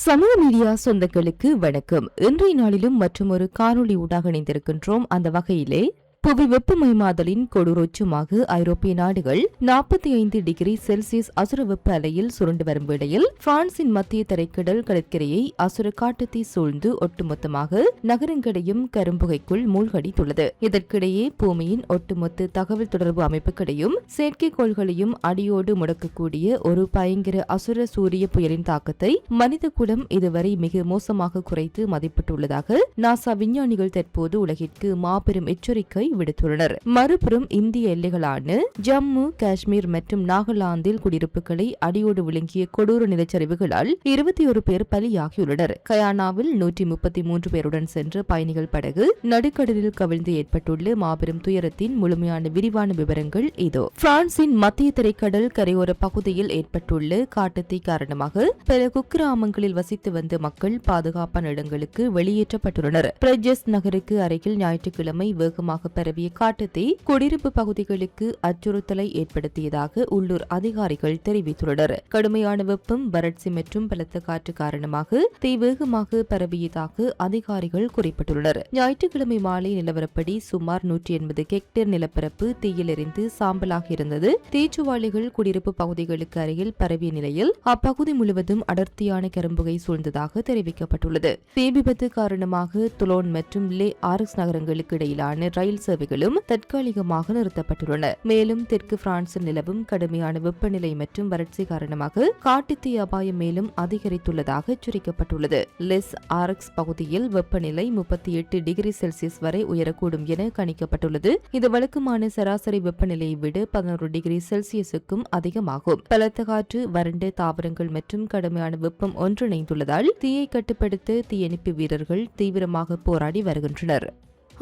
சமூக மீடியா சொந்தங்களுக்கு வணக்கம். இன்றைய நாளிலும் மற்றும் ஒரு காணொளி ஊடாக இணைந்திருக்கின்றோம். அந்த வகையிலே புவி வெப்பமயமாதலின் கொடூரோச்சமாக ஐரோப்பிய நாடுகள் 45 டிகிரி செல்சியஸ் அசுர வெப்ப அலையில் சுருண்டு வரும் வேளையில் பிரான்சின் மத்திய தரைக்கடல் கடற்கரையை அசுர காட்டுத்தீ சூழ்ந்து ஒட்டுமொத்தமாக நகரங்களையும் கரும்புகைக்குள் மூழ்கடித்துள்ளது. இதற்கிடையே பூமியின் ஒட்டுமொத்த தகவல் தொடர்பு அமைப்புகளையும் செயற்கைக்கோள்களையும் அடியோடு முடக்கக்கூடிய ஒரு பயங்கர அசுர சூரிய புயலின் தாக்கத்தை மனிதகுலம் இதுவரை மிக மோசமாக குறைத்து மதிப்பிட்டுள்ளதாக நாசா விஞ்ஞானிகள் தற்போது உலகிற்கு மாபெரும் எச்சரிக்கை விடுத்துள்ளனர். மறுபுறம் இந்திய எல்லைகளான ஜம்மு காஷ்மீர் மற்றும் நாகாலாந்தில் குடியிருப்புகளை அடியோடு விழுங்கிய கொடூர நிலச்சரிவுகளால் 21 பேர் பலியாகியுள்ளனர். கயானாவில் 133 பேருடன் சென்ற பயணிகள் படகு நடுக்கடலில் கவிழ்ந்து ஏற்பட்டுள்ள மாபெரும் துயரத்தின் முழுமையான விரிவான விவரங்கள் இதோ. பிரான்சின் மத்திய திரைக்கடல் கரையோர பகுதியில் ஏற்பட்டுள்ள காட்டுத்தீ காரணமாக பல குக்கிராமங்களில் வசித்து வந்த மக்கள் பாதுகாப்பான இடங்களுக்கு வெளியேற்றப்பட்டுள்ளனர். பிரஜஸ் நகருக்கு அருகில் ஞாயிற்றுக்கிழமை வேகமாக பரவிய காட்டுத்தீ குடியிருப்பு பகுதிகளுக்கு அச்சுறுத்தலை ஏற்படுத்தியதாக உள்ளூர் அதிகாரிகள் தெரிவித்துள்ளனர். கடுமையான வெப்பம், வறட்சி மற்றும் பலத்த காற்று காரணமாக தீ வேகமாக பரவியதாக அதிகாரிகள் குறிப்பிட்டுள்ளனர். ஞாயிற்றுக்கிழமை மாலை நிலவரப்படி சுமார் 180 ஹெக்டேர் நிலப்பரப்பு தீயில் எரிந்து சாம்பலாக இருந்தது. தீச்சுவாளிகள் குடியிருப்பு பகுதிகளுக்கு அருகில் பரவிய நிலையில் அப்பகுதி முழுவதும் அடர்த்தியான கரும்புகை சூழ்ந்ததாக தெரிவிக்கப்பட்டுள்ளது. தீ விபத்து காரணமாக துலோன் மற்றும் லே ஆர்க்ஸ் நகரங்களுக்கு இடையிலான ரயில் சேவைகளும் தற்காலிகமாக நிறுத்தப்பட்டுள்ளன. மேலும் தெற்கு பிரான்சில் நிலவும் கடுமையான வெப்பநிலை மற்றும் வறட்சி காரணமாக காட்டுத்தீ அபாயம் மேலும் அதிகரித்துள்ளதாக எச்சரிக்கப்பட்டுள்ளது. லெஸ் ஆர்க்ஸ் பகுதியில் வெப்பநிலை 38 டிகிரி செல்சியஸ் வரை உயரக்கூடும் என கணிக்கப்பட்டுள்ளது. இது வழக்கமான சராசரி வெப்பநிலையை விட 11 டிகிரி செல்சியஸுக்கும் அதிகமாகும். பலத்த காற்று, வறண்ட தாவரங்கள் மற்றும் கடுமையான வெப்பம் ஒன்றிணைந்துள்ளதால் தீயை கட்டுப்படுத்த தீயணைப்பு வீரர்கள் தீவிரமாக போராடி வருகின்றனர்.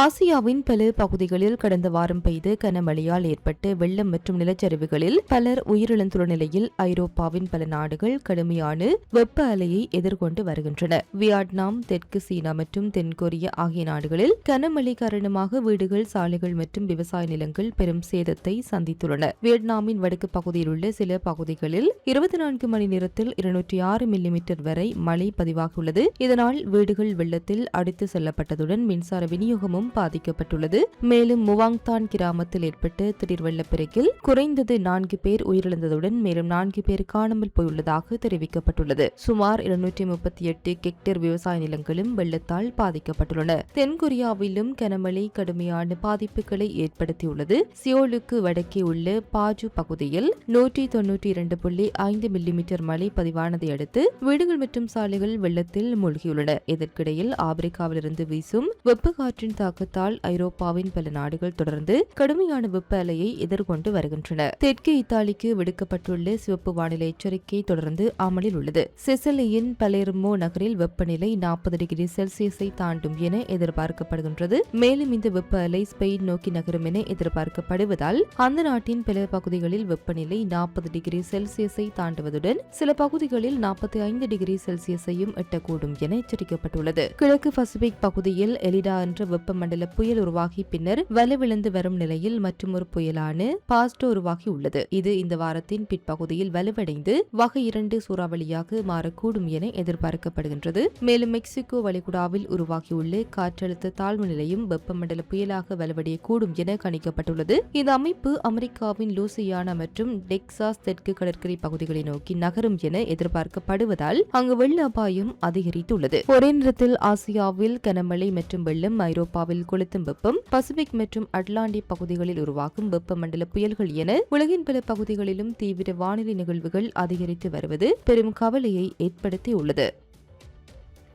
ஆசியாவின் பல பகுதிகளில் கடந்த வாரம் பெய்த கனமழையால் ஏற்பட்ட வெள்ளம் மற்றும் நிலச்சரிவுகளில் பலர் உயிரிழந்துள்ள நிலையில் ஐரோப்பாவின் பல நாடுகள் கடுமையான வெப்ப அலையை எதிர்கொண்டு வருகின்றன. வியட்நாம், தெற்கு சீனா மற்றும் தென்கொரியா ஆகிய நாடுகளில் கனமழை காரணமாக வீடுகள், சாலைகள் மற்றும் விவசாய நிலங்கள் பெரும் சேதத்தை சந்தித்துள்ளன. வியட்நாமின் வடக்கு பகுதியில் உள்ள சில பகுதிகளில் 24 மணி நேரத்தில் 206 மில்லிமீட்டர் வரை மழை பதிவாகியுள்ளது. இதனால் வீடுகள் வெள்ளத்தில் அடித்து செல்லப்பட்டதுடன் மின்சார விநியோகமும் பாதிக்கப்பட்டுள்ளது. மேலும் முவாங்தான் கிராமத்தில் ஏற்பட்ட திடீர் வெள்ளப்பெருக்கில் குறைந்தது 4 பேர் உயிரிழந்ததுடன் மேலும் 4 பேர் காணாமல் போயுள்ளதாக தெரிவிக்கப்பட்டுள்ளது. சுமார் 238 ஹெக்டேர் விவசாய நிலங்களும் வெள்ளத்தால் பாதிக்கப்பட்டுள்ளன. தென்கொரியாவிலும் கனமழை கடுமையான பாதிப்புகளை ஏற்படுத்தியுள்ளது. சியோலுக்கு வடக்கே உள்ள பாஜு பகுதியில் 192.5 மில்லிமீட்டர் மழை பதிவானதை அடுத்து வீடுகள் மற்றும் சாலைகள் வெள்ளத்தில் மூழ்கியுள்ளன. இதற்கிடையில் ஆப்பிரிக்காவிலிருந்து வீசும் வெப்ப காற்றின் தாக்கத்தால் ஐரோப்பாவின் பல நாடுகள் தொடர்ந்து கடுமையான வெப்ப அலையை எதிர்கொண்டு வருகின்றன. தெற்கு இத்தாலிக்கு விடுக்கப்பட்டுள்ள சிவப்பு வானிலை எச்சரிக்கை தொடர்ந்து அமலில் உள்ளது. சிசிலியின் பலேர்மோ நகரில் வெப்பநிலை 40 டிகிரி செல்சியஸை தாண்டும் என எதிர்பார்க்கப்படுகின்றது. மேலும் இந்த வெப்ப அலை ஸ்பெயின் நோக்கி நகரும் என எதிர்பார்க்கப்படுவதால் அந்த நாட்டின் பல பகுதிகளில் வெப்பநிலை 40 டிகிரி செல்சியஸை தாண்டுவதுடன் சில பகுதிகளில் 45 டிகிரி செல்சியஸையும் எட்டக்கூடும் என எச்சரிக்கப்பட்டுள்ளது. கிழக்கு பசிபிக் பகுதியில் எலிடா என்ற வெப்பமண்டல புயல் உருவாகி பின்னர் வலுவிழந்து வரும் நிலையில் மற்றொரு புயலான பாஸ்டோ உருவாகி உள்ளது. இது இந்த வாரத்தின் பிற்பகுதியில் வலுவடைந்து வகை 2 சூறாவளியாக மாறக்கூடும் என எதிர்பார்க்கப்படுகின்றது. மேலும் மெக்சிகோ வளைகுடாவில் உருவாகியுள்ள காற்றழுத்த தாழ்வு நிலையும் வெப்பமண்டல புயலாக வலுவடையக்கூடும் என கணிக்கப்பட்டுள்ளது. இந்த அமைப்பு அமெரிக்காவின் லூசியானா மற்றும் டெக்சாஸ் தெற்கு கடற்கரை பகுதிகளை நோக்கி நகரும் என எதிர்பார்க்கப்படுவதால் அங்கு வெள்ள அபாயம் அதிகரித்துள்ளது. ஒரே நேரத்தில் ஆசியாவில் கனமழை மற்றும் வெள்ளம், ஐரோப்பாவில் கொளுத்தும் வெப்பம், பசிபிக் மற்றும் அட்லாண்டிக் பகுதிகளில் உருவாகும் வெப்பமண்டல புயல்கள் என உலகின் பல பகுதிகளிலும் தீவிர வானிலை நிகழ்வுகள் அதிகரித்து வருவது பெரும் கவலையை ஏற்படுத்தியுள்ளது.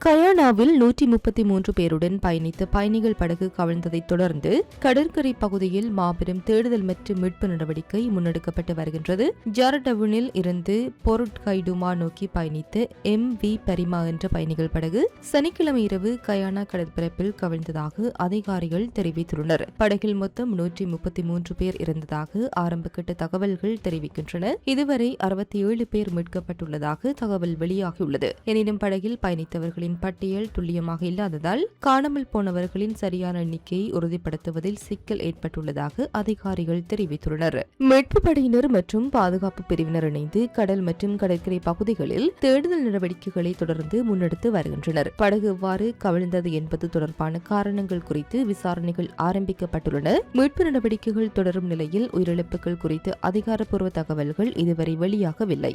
கயானாவில் 133 பேருடன் பயணித்த பயணிகள் படகு கவிழ்ந்ததைத் தொடர்ந்து கடற்கரை பகுதியில் மாபெரும் தேடுதல் மற்றும் மீட்பு நடவடிக்கை முன்னெடுக்கப்பட்டு வருகின்றது. ஜாரடவுனில் இருந்து போர்ட் கைடுமா நோக்கி பயணித்த MV பரிமா என்ற பயணிகள் படகு சனிக்கிழமை இரவு கயானா கடற்பரப்பில் கவிழ்ந்ததாக அதிகாரிகள் தெரிவித்துள்ளனர். படகில் மொத்தம் 133 பேர் இருந்ததாக ஆரம்பகட்ட தகவல்கள் தெரிவிக்கின்றன. இதுவரை 67 பேர் மீட்கப்பட்டுள்ளதாக தகவல் வெளியாகியுள்ளது. எனினும் படகில் பயணித்தவர்களின் அவர்களின் பட்டியல் துல்லியமாக இல்லாததால் காணாமல் போனவர்களின் சரியான எண்ணிக்கையை உறுதிப்படுத்துவதில் சிக்கல் ஏற்பட்டுள்ளதாக அதிகாரிகள் தெரிவித்துள்ளனர். மீட்புப் படையினர் மற்றும் பாதுகாப்பு பிரிவினர் இணைந்து கடல் மற்றும் கடற்கரை பகுதிகளில் தேடுதல் நடவடிக்கைகளை தொடர்ந்து முன்னெடுத்து வருகின்றனர். படகு எவ்வாறு கவிழ்ந்தது என்பது தொடர்பான காரணங்கள் குறித்து விசாரணைகள் ஆரம்பிக்கப்பட்டுள்ளன. மீட்பு நடவடிக்கைகள் தொடரும் நிலையில் உயிரிழப்புகள் குறித்து அதிகாரப்பூர்வ தகவல்கள் இதுவரை வெளியாகவில்லை.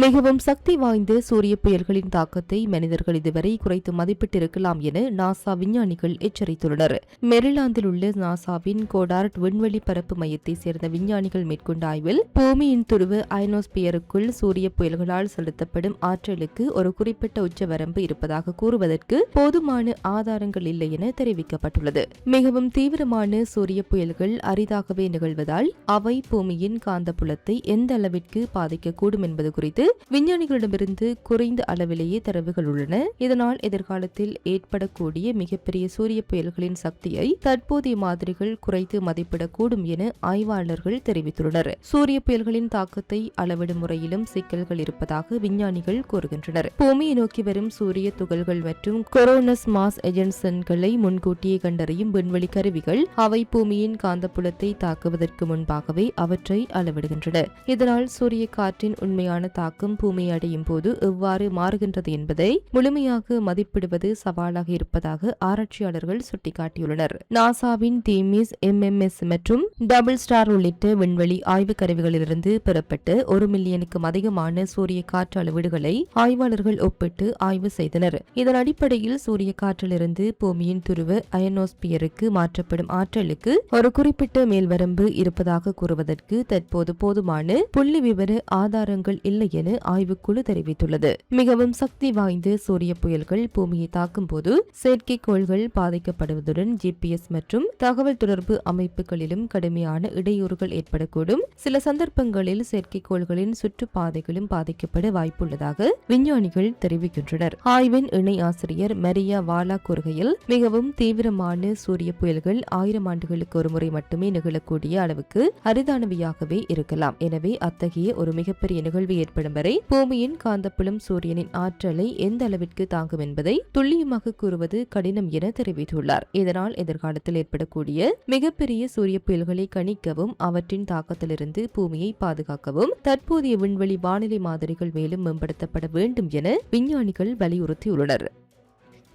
மிகவும் சக்தி வாய்ந்த சூரிய புயல்களின் தாக்கத்தை மனிதர்கள் இதுவரை குறைத்து மதிப்பிட்டிருக்கலாம் என நாசா விஞ்ஞானிகள் எச்சரித்துள்ளனர். மெரிலாந்தில் உள்ள நாசாவின் கோடார்ட் விண்வெளி பரப்பு மையத்தை சேர்ந்த விஞ்ஞானிகள் மேற்கொண்ட ஆய்வில் பூமியின் துருவ அயனோஸ்பியருக்குள் சூரிய புயல்களால் செலுத்தப்படும் ஆற்றலுக்கு ஒரு குறிப்பிட்ட உச்சவரம்பு இருப்பதாக கூறுவதற்கு போதுமான ஆதாரங்கள் இல்லை என தெரிவிக்கப்பட்டுள்ளது. மிகவும் தீவிரமான சூரிய புயல்கள் அரிதாகவே நிகழ்வதால் அவை பூமியின் காந்தப்புலத்தை எந்த அளவிற்கு பாதிக்கக்கூடும் என்பது குறித்து விஞ்ஞானிகளிடமிருந்து குறைந்த அளவிலேயே தரவுகள் உள்ளன. இதனால் எதிர்காலத்தில் ஏற்படக்கூடிய மிகப்பெரிய சூரிய புயல்களின் சக்தியை தற்போதைய மாதிரிகள் குறைத்து மதிப்பிடக்கூடும் என ஆய்வாளர்கள் தெரிவித்துள்ளனர். சூரிய புயல்களின் தாக்கத்தை அளவிடும் முறையிலும் சிக்கல்கள் இருப்பதாக விஞ்ஞானிகள் கூறுகின்றனர். பூமியை நோக்கி வரும் சூரிய துகள்கள் மற்றும் கொரோனஸ் மாஸ் எஜென்சன்களை முன்கூட்டியே கண்டறியும் விண்வெளி கருவிகள் அவை பூமியின் காந்தப்புலத்தை தாக்குவதற்கு முன்பாகவே அவற்றை அளவிடுகின்றன. இதனால் சூரிய காற்றின் உண்மையான தாக்கம் பூமியை அடையும் போது எவ்வாறு மாறுகின்றது என்பதை முழுமையாக மதிப்பிடுவது சவாலாக இருப்பதாக ஆராய்ச்சியாளர்கள் சுட்டிக்காட்டியுள்ளனர். நாசாவின் தீமிஸ் MMS மற்றும் டபுள் ஸ்டார் உள்ளிட்ட விண்வெளி ஆய்வு கருவிகளிலிருந்து பெறப்பட்ட 1 மில்லியனுக்கும் அதிகமான சூரிய காற்று அளவீடுகளை ஆய்வாளர்கள் ஒப்பிட்டு ஆய்வு செய்தனர். இதன் அடிப்படையில் சூரிய காற்றிலிருந்து பூமியின் துருவ அயனோஸ்பியருக்கு மாற்றப்படும் ஆற்றலுக்கு ஒரு குறிப்பிட்ட மேல்வரம்பு இருப்பதாக கூறுவதற்கு தற்போது போதுமான புள்ளி விவர ஆதாரங்கள் இல்லை என ஆய்வுக்குழு தெரிவித்துள்ளது. மிகவும் சக்தி வாய்ந்த சூரிய புயல்கள் பூமியை தாக்கும் போது செயற்கைக்கோள்கள் பாதிக்கப்படுவதுடன் GPS மற்றும் தகவல் தொடர்பு அமைப்புகளிலும் கடுமையான இடையூறுகள் ஏற்படக்கூடும். சில சந்தர்ப்பங்களில் செயற்கைக்கோள்களின் சுற்றுப்பாதைகளும் பாதிக்கப்பட வாய்ப்புள்ளதாக விஞ்ஞானிகள் தெரிவிக்கின்றனர். ஆய்வின் இணை ஆசிரியர் மரியா வாலா கூறுகையில், மிகவும் தீவிரமான சூரிய புயல்கள் 1000 ஆண்டுகளுக்கு ஒருமுறை மட்டுமே நிகழக்கூடிய அளவுக்கு அரிதானவையாகவே இருக்கலாம். எனவே அத்தகைய ஒரு மிகப்பெரிய நிகழ்வு ஏற்படும் வரை பூமியின் காந்தப்புலம் சூரியனின் ஆற்றலை எந்த அளவிற்கு தாங்கும் என்பதை துல்லியமாக கூறுவது கடினம் என தெரிவித்துள்ளார். இதனால் எதிர்காலத்தில் ஏற்படக்கூடிய மிகப்பெரிய சூரிய புயல்களை கணிக்கவும் அவற்றின் தாக்கத்திலிருந்து பூமியை பாதுகாக்கவும் தற்போதைய விண்வெளி வானிலை மாதிரிகள் மேலும் மேம்படுத்தப்பட வேண்டும் என விஞ்ஞானிகள் வலியுறுத்தியுள்ளனர்.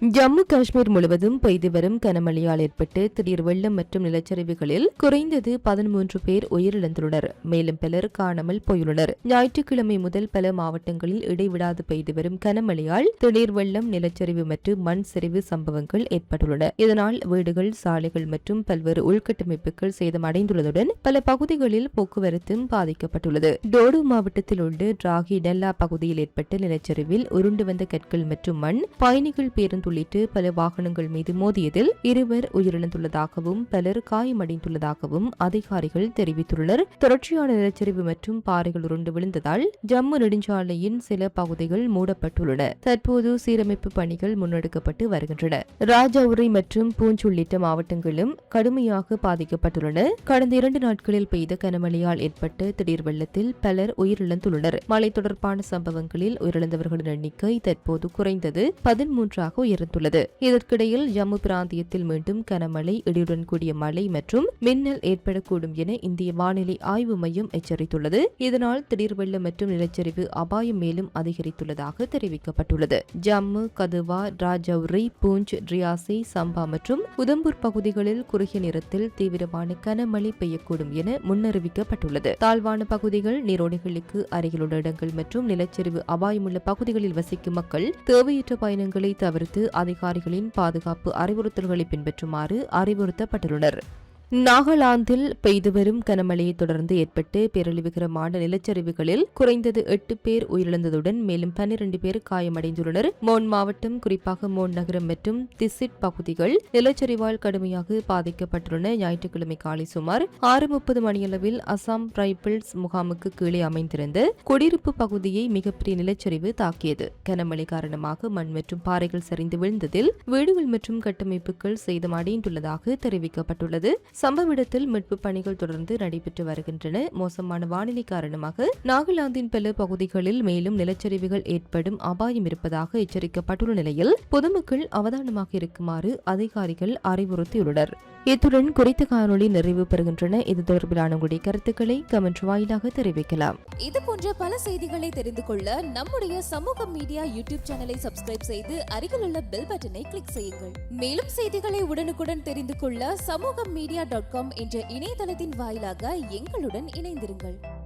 ஜம்மு காஷ்மீர் முழுவதும் பெய்து வரும் கனமழையால் ஏற்பட்டு திடீர் வெள்ளம் மற்றும் நிலச்சரிவுகளில் குறைந்தது 13 பேர் உயிரிழந்துள்ளனர். மேலும் பலர் காணாமல் போயுள்ளனர். ஞாயிற்றுக்கிழமை முதல் பல மாவட்டங்களில் இடைவிடாது பெய்து வரும் கனமழையால் திடீர் வெள்ளம், நிலச்சரிவு மற்றும் மண் சரிவு சம்பவங்கள் ஏற்பட்டுள்ளன. இதனால் வீடுகள், சாலைகள் மற்றும் பல்வேறு உள்கட்டமைப்புகள் சேதமடைந்துள்ளதுடன் பல பகுதிகளில் போக்குவரத்தும் பாதிக்கப்பட்டுள்ளது. டோடு மாவட்டத்தில் உள்ள டிராகி டெல்லா பகுதியில் ஏற்பட்ட நிலச்சரிவில் உருண்டு வந்த கற்கள் மற்றும் மண் பயணிகள் பேருந்து உள்ளிட்டு பல வாகனங்கள் மீது மோதியதில் 2 உயிரிழந்துள்ளதாகவும் பலர் காயமடைந்துள்ளதாகவும் அதிகாரிகள் தெரிவித்துள்ளனர். தொடர்ச்சியான நிலச்சரிவு மற்றும் பாறைகள் உருண்டு விழுந்ததால் ஜம்மு நெடுஞ்சாலையின் சில பகுதிகள் மூடப்பட்டுள்ளன. தற்போது சீரமைப்பு பணிகள் முன்னெடுக்கப்பட்டு வருகின்றன. ராஜௌரி மற்றும் பூஞ்ச் உள்ளிட்ட மாவட்டங்களும் கடுமையாக பாதிக்கப்பட்டுள்ளன. கடந்த 2 நாட்களில் பெய்த கனமழையால் ஏற்பட்ட திடீர் வெள்ளத்தில் பலர் உயிரிழந்துள்ளனர். மழை தொடர்பான சம்பவங்களில் உயிரிழந்தவர்களின் எண்ணிக்கை தற்போது குறைந்தது 13 இருந்துள்ளது. இதற்கிடையில் ஜம்மு பிராந்தியத்தில் மீண்டும் கனமழை, இடியுடன் கூடிய மழை மற்றும் மின்னல் ஏற்படக்கூடும் என இந்திய வானிலை ஆய்வு மையம் எச்சரித்துள்ளது. இதனால் திடீர் வெள்ளம் மற்றும் நிலச்சரிவு அபாயம் மேலும் அதிகரித்துள்ளதாக தெரிவிக்கப்பட்டுள்ளது. ஜம்மு, கதுவா, ராஜௌரி, பூஞ்ச், ரியாசி, சம்பா மற்றும் உதம்பூர் பகுதிகளில் குறுகிய நேரத்தில் தீவிரமான கனமழை பெய்யக்கூடும் என முன்னறிவிக்கப்பட்டுள்ளது. தாழ்வான பகுதிகள், நீரோடைகளுக்கு அருகிலுள்ள இடங்கள் மற்றும் நிலச்சரிவு அபாயமுள்ள பகுதிகளில் வசிக்கும் மக்கள் தேவையற்ற பயணங்களை தவிர்த்து அதிகாரிகளின் பாதுகாப்பு அறிவுறுத்தல்களை பின்பற்றுமாறு அறிவுறுத்தப்பட்டுள்ளனர். நாகாலாந்தில் பெய்து வரும் கனமழையை தொடர்ந்து ஏற்பட்டு பேரழிவுகரமான நிலச்சரிவுகளில் குறைந்தது 8 பேர் உயிரிழந்ததுடன் மேலும் 12 பேர் காயமடைந்துள்ளனர். மோன் மாவட்டம், குறிப்பாக மோன் நகரம் மற்றும் திசிட் பகுதிகள் நிலச்சரிவால் கடுமையாக பாதிக்கப்பட்டுள்ளன. ஞாயிற்றுக்கிழமை காலை சுமார் 6:30 மணியளவில் அசாம் ரைபிள்ஸ் முகாமுக்கு கீழே அமைந்திருந்த குடியிருப்பு பகுதியை மிகப்பெரிய நிலச்சரிவு தாக்கியது. கனமழை காரணமாக மண் மற்றும் பாறைகள் சரிந்து விழுந்ததில் வீடுகள் மற்றும் கட்டமைப்புகள் சேதமடைந்துள்ளதாக தெரிவிக்கப்பட்டுள்ளது. சம்பவ இடத்தில் மீட்பு பணிகள் தொடர்ந்து நடைபெற்று வருகின்றன. மோசமான வானிலை காரணமாக நாகாலாந்தின் பல பகுதிகளில் மேலும் நிலச்சரிவுகள் ஏற்படும் அபாயம் இருப்பதாக எச்சரிக்கப்பட்டுள்ள நிலையில் பொதுமக்கள் அவதானமாக இருக்குமாறு அதிகாரிகள் அறிவுறுத்தியுள்ளனர். இத்துடன் குறித்த காணொலி நிறைவு பெறுகின்றன. இது தொடர்பிலான உங்களுடைய கருத்துக்களை கமெண்ட் வாயிலாக தெரிவிக்கலாம். இது போன்ற பல செய்திகளை தெரிந்து கொள்ள நம்முடைய சமூக மீடியா யூடியூப் சேனலை சப்ஸ்கிரைப் செய்து அருகிலுள்ள பெல் பட்டனை கிளிக் செய்யுங்கள். மேலும் செய்திகளை உடனுக்குடன் தெரிந்து கொள்ள சமூகமீடியா.com என்ற இணையதளத்தின் வாயிலாக எங்களுடன் இணைந்திருங்கள்.